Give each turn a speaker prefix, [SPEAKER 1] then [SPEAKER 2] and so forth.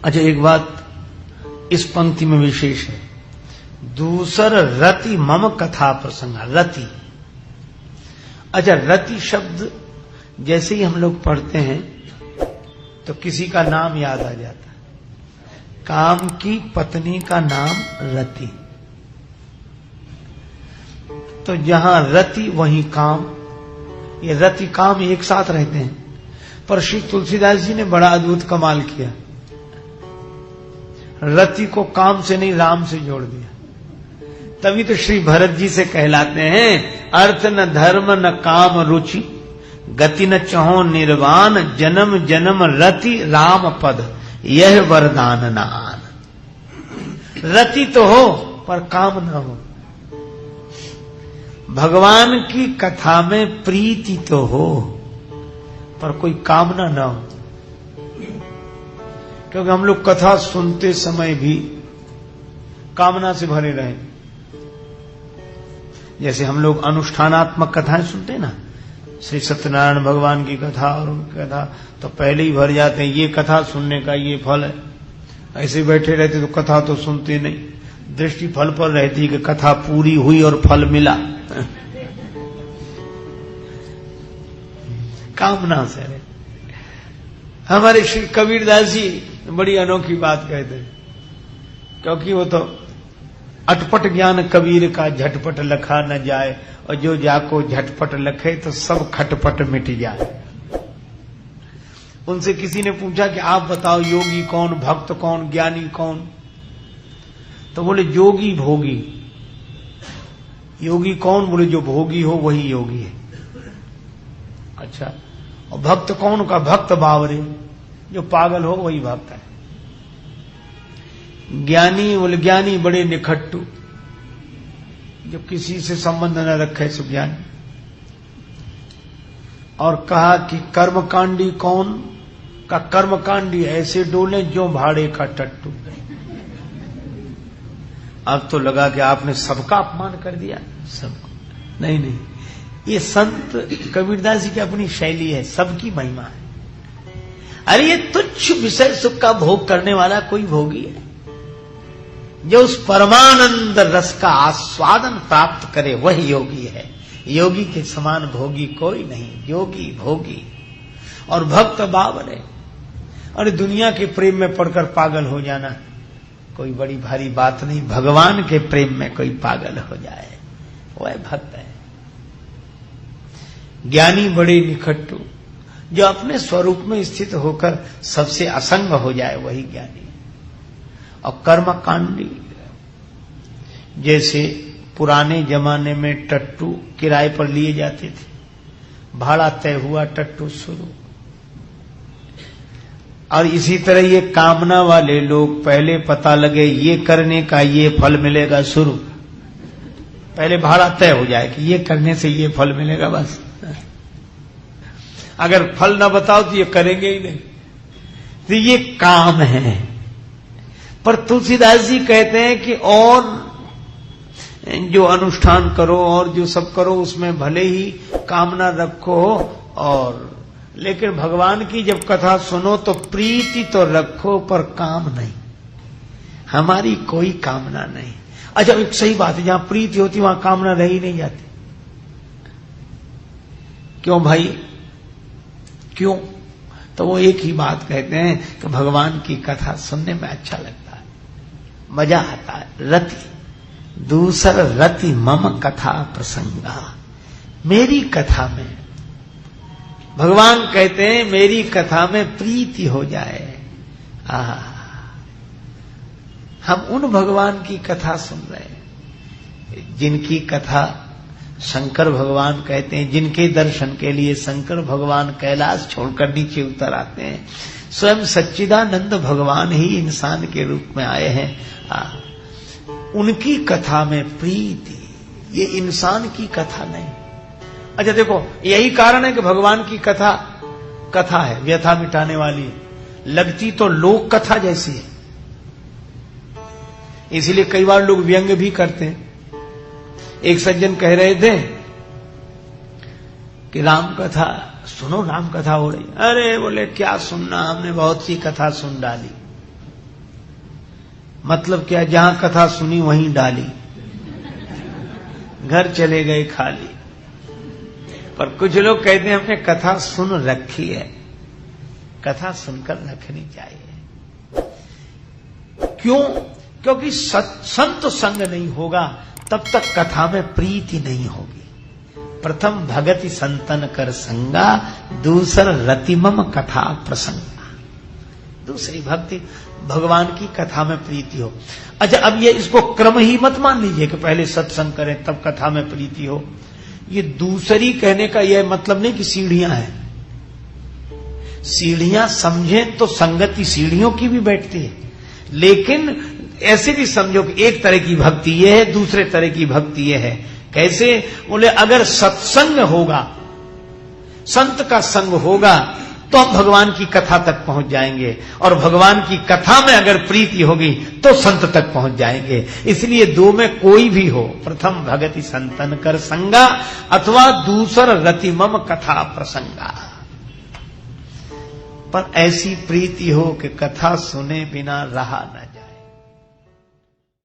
[SPEAKER 1] अच्छा, एक बात इस पंक्ति में विशेष है, दूसर रति मम कथा प्रसंग। रति, अच्छा रति शब्द जैसे ही हम लोग पढ़ते हैं तो किसी का नाम याद आ जाता है। काम की पत्नी का नाम रति, तो जहां रति वहीं काम, ये रति काम एक साथ रहते हैं। पर श्री तुलसीदास जी ने बड़ा अद्भुत कमाल किया, रति को काम से नहीं राम से जोड़ दिया। तभी तो श्री भरत जी से कहलाते हैं, अर्थ न धर्म न काम रुचि, गति न चहो निर्वाण, जन्म जन्म रति राम पद, यह वरदान न आन। रति तो हो पर काम न हो। भगवान की कथा में प्रीति तो हो पर कोई कामना न हो। क्योंकि हम लोग कथा सुनते समय भी कामना से भरे रहे। जैसे हम लोग अनुष्ठानात्मक कथाएं सुनते हैं ना, श्री सत्यनारायण भगवान की कथा और उनकी कथा, तो पहले ही भर जाते हैं, ये कथा सुनने का ये फल है। ऐसे बैठे रहते तो कथा तो सुनते नहीं, दृष्टि फल पर रहती कि कथा पूरी हुई और फल मिला। कामना से। हमारे श्री कबीरदास जी बड़ी अनोखी बात कहते हैं, क्योंकि वो तो अटपट ज्ञान कबीर का झटपट लखा न जाए, और जो जाको झटपट लखे तो सब खटपट मिट जाए। उनसे किसी ने पूछा कि आप बताओ योगी कौन, भक्त कौन, ज्ञानी कौन? तो बोले योगी भोगी। योगी कौन? बोले जो भोगी हो वही योगी है। अच्छा, और भक्त कौन? का भक्त बावरे, जो पागल हो वही भक्त है। ज्ञानी? बोले ज्ञानी बड़े निखट्टू, जो किसी से संबंध न रखे सो ज्ञानी। और कहा कि कर्मकांडी कौन? का कर्मकांडी ऐसे डोले जो भाड़े का टट्टू। अब तो लगा कि आपने सबका अपमान कर दिया, सबको। नहीं नहीं, ये संत कबीरदास जी की अपनी शैली है, सबकी महिमा है। अरे ये तुच्छ विषय सुख का भोग करने वाला कोई भोगी है, जो उस परमानंद रस का आस्वादन प्राप्त करे वही योगी है। योगी के समान भोगी कोई नहीं, योगी भोगी और भक्त बावरे। और दुनिया के प्रेम में पड़कर पागल हो जाना कोई बड़ी भारी बात नहीं। भगवान के प्रेम में कोई पागल हो जाए वह भक्त है। ज्ञानी बड़े निखट्टू, जो अपने स्वरूप में स्थित होकर सबसे असंग हो जाए वही ज्ञानी। और कर्मकांडी, जैसे पुराने जमाने में टट्टू किराए पर लिए जाते थे, भाड़ा तय हुआ, टट्टू शुरू। और इसी तरह ये कामना वाले लोग, पहले पता लगे ये करने का ये फल मिलेगा, शुरू। पहले भाड़ा तय हो जाए कि ये करने से ये फल मिलेगा, बस। अगर फल ना बताओ तो ये करेंगे ही नहीं। तो ये काम है। पर तुलसीदास जी कहते हैं कि और जो अनुष्ठान करो और जो सब करो उसमें भले ही कामना रखो, और लेकिन भगवान की जब कथा सुनो तो प्रीति तो रखो पर काम नहीं। हमारी कोई कामना नहीं। अच्छा, एक सही बात है, जहां प्रीति होती वहां कामना रह ही नहीं जाती। क्यों भाई, क्यों? तो वो एक ही बात कहते हैं कि भगवान की कथा सुनने में अच्छा लगता है, मजा आता है। रति, दूसर रति मम कथा प्रसंगा। मेरी कथा में, भगवान कहते हैं मेरी कथा में प्रीति हो जाए। हम उन भगवान की कथा सुन रहे हैं जिनकी कथा शंकर भगवान कहते हैं, जिनके दर्शन के लिए शंकर भगवान कैलाश छोड़कर नीचे उतर आते हैं। स्वयं सच्चिदानंद भगवान ही इंसान के रूप में आए हैं। उनकी कथा में प्रीति, ये इंसान की कथा नहीं। अच्छा देखो, यही कारण है कि भगवान की कथा है, व्यथा मिटाने वाली, लगती तो लोक कथा जैसी है। इसलिए कई बार लोग व्यंग भी करते हैं। एक सज्जन कह रहे थे कि राम कथा सुनो, राम कथा हो रही। अरे बोले क्या सुनना, हमने बहुत सी कथा सुन डाली। मतलब क्या, जहां कथा सुनी वहीं डाली, घर चले गए खाली। पर कुछ लोग कहते हैं हमने कथा सुन रखी है, कथा सुनकर रखनी चाहिए। क्यों? क्योंकि संत संग नहीं होगा तब तक कथा में प्रीति नहीं होगी। प्रथम भगति संतन कर संगा, दूसर रतिमम कथा प्रसंगा। दूसरी भक्ति भगवान की कथा में प्रीति हो। अच्छा, अब ये इसको क्रम ही मत मान लीजिए कि पहले सत्संग करें तब कथा में प्रीति हो। ये दूसरी कहने का यह मतलब नहीं कि सीढ़ियां हैं। सीढ़ियां समझें तो संगति सीढ़ियों की भी बैठती है, लेकिन ऐसे भी समझो कि एक तरह की भक्ति ये है, दूसरे तरह की भक्ति ये है। कैसे? बोले अगर सत्संग होगा, संत का संग होगा तो हम भगवान की कथा तक पहुंच जाएंगे, और भगवान की कथा में अगर प्रीति होगी तो संत तक पहुंच जाएंगे। इसलिए दो में कोई भी हो, प्रथम भगति संतन कर संगा अथवा दूसर रतिमम कथा प्रसंगा। पर ऐसी प्रीति हो कि कथा सुने बिना रहा नहीं।